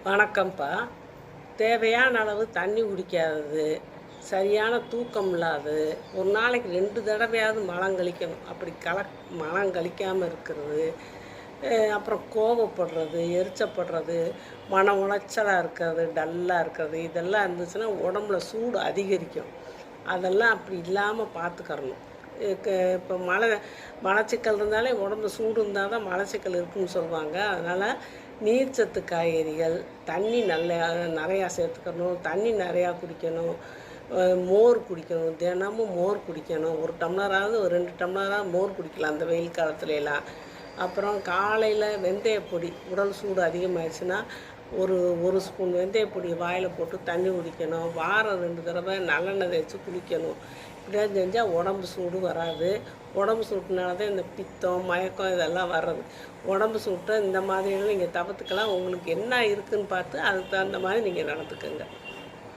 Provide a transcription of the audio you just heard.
வணக்கம்ப்பா. தேவையான அளவு தண்ணி குடிக்காதது, சரியான தூக்கம் இல்லாதது, ஒரு நாளைக்கு 2 தடவையாவது மலங்கழிக்கணும். அப்படி மலங்கழிக்காமல் இருக்கிறது, அப்புறம் கோபப்படுறது, எரிச்சப்படுறது, மன உளைச்சலாக இருக்கிறது, டல்லாக இருக்கிறது, இதெல்லாம் இருந்துச்சுன்னா உடம்புல சூடு அதிகரிக்கும். அதெல்லாம் அப்படி இல்லாமல் பார்த்துக்கறணும். இப்போ மலச்சிக்கல் இருந்தாலே உடம்புல சூடு இருந்தால் தான் மலச்சிக்கல் இருக்குதுன்னு சொல்லுவாங்க. அதனால் நீர்ச்சத்து காய்கறிகள், தண்ணி நிறையா சேர்த்துக்கணும், தண்ணி நிறையா குடிக்கணும், மோர் குடிக்கணும், தினமும் மோர் குடிக்கணும். 1 டம்ளராவது, ஒரு 2 டம்ளராவது மோர் குடிக்கலாம் அந்த வெயில் காலத்துலலாம். அப்புறம் காலையில் வெந்தயப்பொடி, உடல் சூடு அதிகமாகிடுச்சுன்னா ஒரு ஸ்பூன் வெந்தயப்பொடி வாயில் போட்டு தண்ணி குடிக்கணும். வாரம் 2 தடவை நல்லெண்ணெய் தேய்ச்சி குளிக்கணும். இப்படிலாம் செஞ்சால் உடம்பு சூடு வராது. உடம்பு சூட்டுனால தான் இந்த பித்தம், மயக்கம் இதெல்லாம் வர்றது. உடம்பு சூட்டை இந்த மாதிரியெல்லாம் நீங்கள் தவிர்த்துக்கலாம். உங்களுக்கு என்ன இருக்குதுன்னு பார்த்து அதுக்கு தகுந்த மாதிரி நீங்கள் நடந்துக்கங்க.